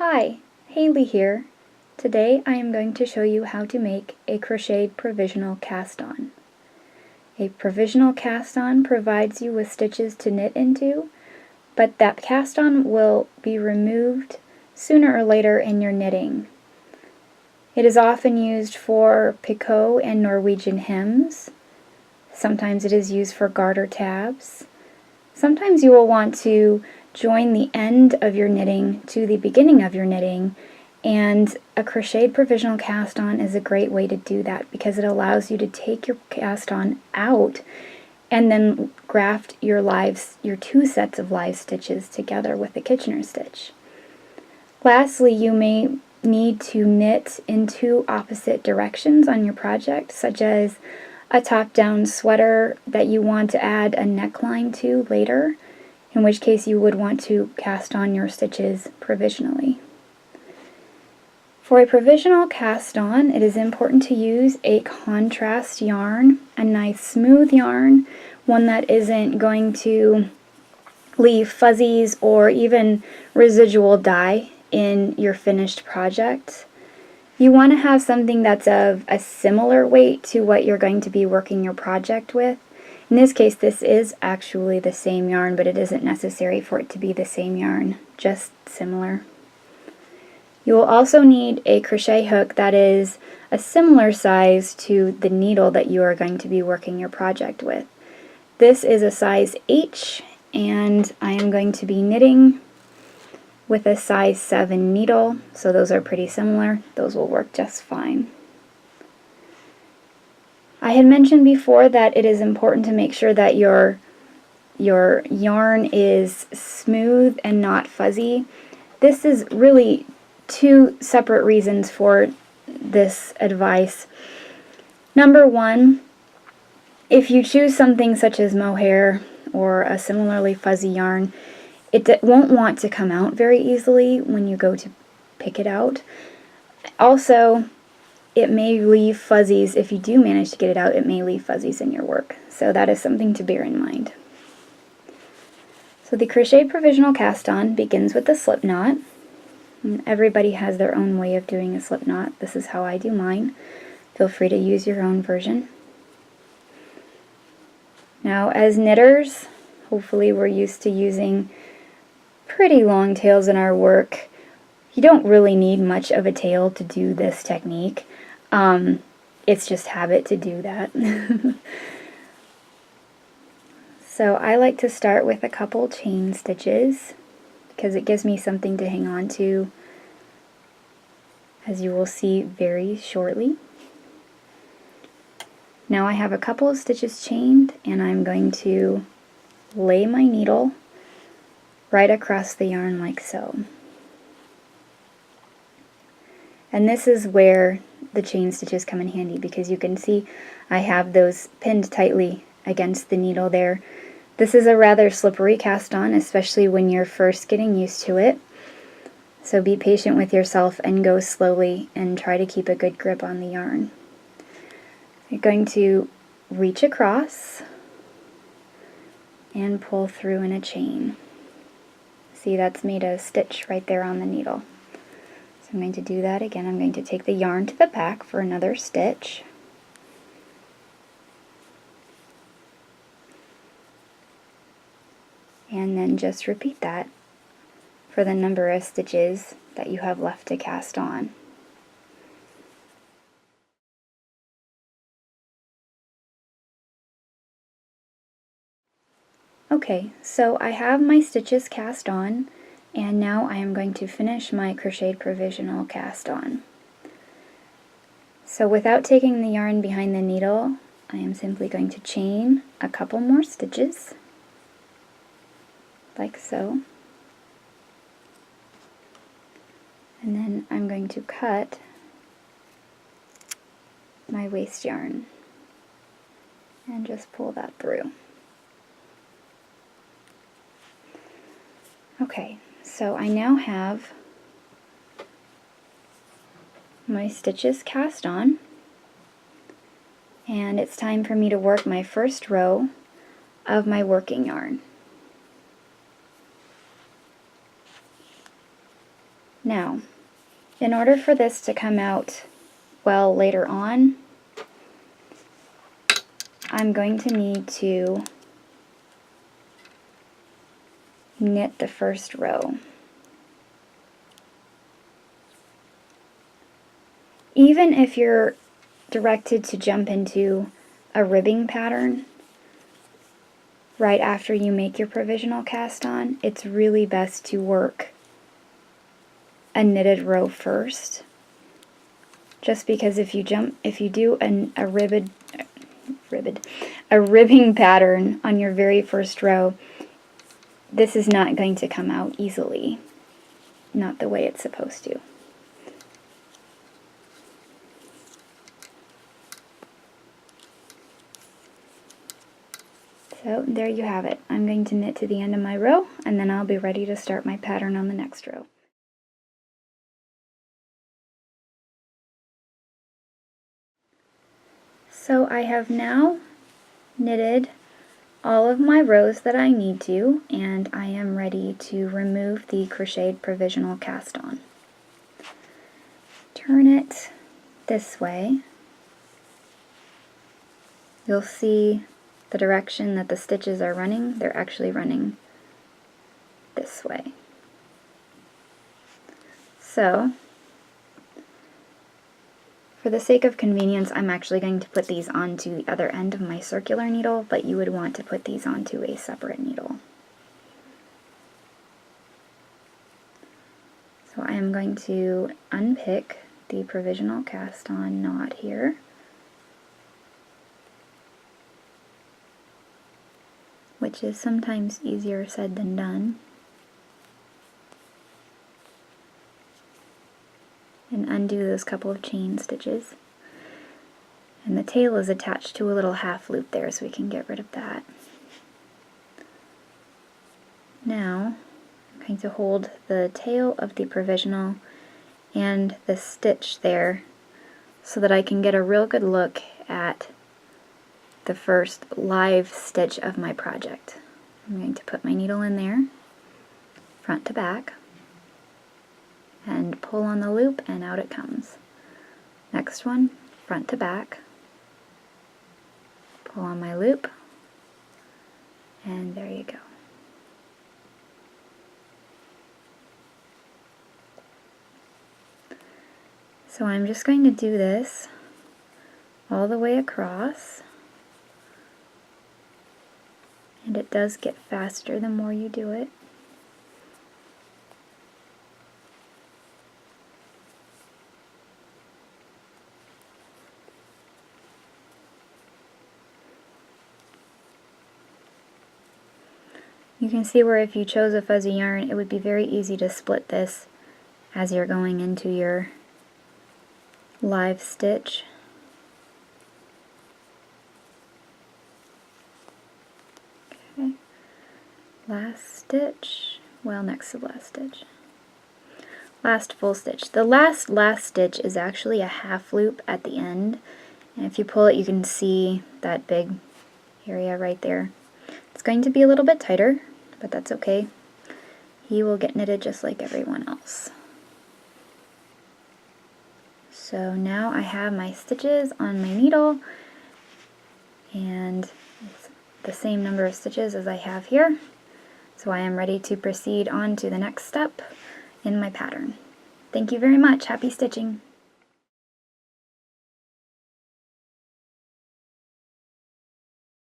Hi, Haley here. Today I am going to show you how to make a crocheted provisional cast-on. A provisional cast-on provides you with stitches to knit into, but that cast-on will be removed sooner or later in your knitting. It is often used for picot and Norwegian hems. Sometimes it is used for garter tabs. Sometimes you will want to join the end of your knitting to the beginning of your knitting, and a crocheted provisional cast-on is a great way to do that because it allows you to take your cast-on out and then graft your two sets of live stitches together with the Kitchener stitch. Lastly, you may need to knit in two opposite directions on your project, such as a top-down sweater that you want to add a neckline to later, in which case you would want to cast on your stitches provisionally. For a provisional cast-on, it is important to use a contrast yarn, a nice smooth yarn, one that isn't going to leave fuzzies or even residual dye in your finished project. You want to have something that's of a similar weight to what you're going to be working your project with. In this case, this is actually the same yarn, but it isn't necessary for it to be the same yarn, just similar. You will also need a crochet hook that is a similar size to the needle that you are going to be working your project with. This is a size H, and I am going to be knitting with a size 7 needle, so those are pretty similar. Those will work just fine. I had mentioned before that it is important to make sure that your yarn is smooth and not fuzzy. This is really two separate reasons for this advice. Number one, if you choose something such as mohair or a similarly fuzzy yarn, it won't want to come out very easily when you go to pick it out. Also, it may leave fuzzies. If you do manage to get it out, it may leave fuzzies in your work. So that is something to bear in mind. So the crocheted provisional cast-on begins with a slip knot. And everybody has their own way of doing a slip knot. This is how I do mine. Feel free to use your own version. Now, as knitters, hopefully we're used to using pretty long tails in our work. You don't really need much of a tail to do this technique. It's just habit to do that. So I like to start with a couple chain stitches because it gives me something to hang on to, as you will see very shortly. Now I have a couple of stitches chained, and I'm going to lay my needle right across the yarn like so. And this is where the chain stitches come in handy, because you can see I have those pinned tightly against the needle there. This is a rather slippery cast-on, especially when you're first getting used to it. So be patient with yourself and go slowly and try to keep a good grip on the yarn. You're going to reach across and pull through in a chain. See, that's made a stitch right there on the needle. So I'm going to do that again. I'm going to take the yarn to the back for another stitch. And then just repeat that for the number of stitches that you have left to cast on. Okay, so I have my stitches cast on, and now I am going to finish my crocheted provisional cast on. So without taking the yarn behind the needle, I am simply going to chain a couple more stitches, like so. And then I'm going to cut my waste yarn and just pull that through. Okay, so I now have my stitches cast on, and it's time for me to work my first row of my working yarn. Now, in order for this to come out well later on, I'm going to need to knit the first row. Even if you're directed to jump into a ribbing pattern right after you make your provisional cast on, it's really best to work a knitted row first. Just because if you do a ribbing pattern on your very first row, this is not going to come out easily, not the way it's supposed to. So there you have it. I'm going to knit to the end of my row, and then I'll be ready to start my pattern on the next row. So I have now knitted all of my rows that I need to, and I am ready to remove the crocheted provisional cast on. Turn it this way. You'll see the direction that the stitches are running. They're actually running this way. So, for the sake of convenience, I'm actually going to put these onto the other end of my circular needle, but you would want to put these onto a separate needle. So I am going to unpick the provisional cast on knot here. Which is sometimes easier said than done. And undo those couple of chain stitches. And the tail is attached to a little half loop there, so we can get rid of that. Now, I'm going to hold the tail of the provisional and the stitch there so that I can get a real good look at the first live stitch of my project. I'm going to put my needle in there, front to back, and pull on the loop, and out it comes. Next one, front to back, pull on my loop, and there you go. So I'm just going to do this all the way across. And it does get faster the more you do it. You can see where if you chose a fuzzy yarn, it would be very easy to split this as you're going into your live stitch. Okay. Last stitch, well, next to the last stitch. Last full stitch. The last stitch is actually a half loop at the end, and if you pull it you can see that big area right there. It's going to be a little bit tighter, but that's okay. He will get knitted just like everyone else. So now I have my stitches on my needle, and it's the same number of stitches as I have here. So I am ready to proceed on to the next step in my pattern. Thank you very much. Happy stitching!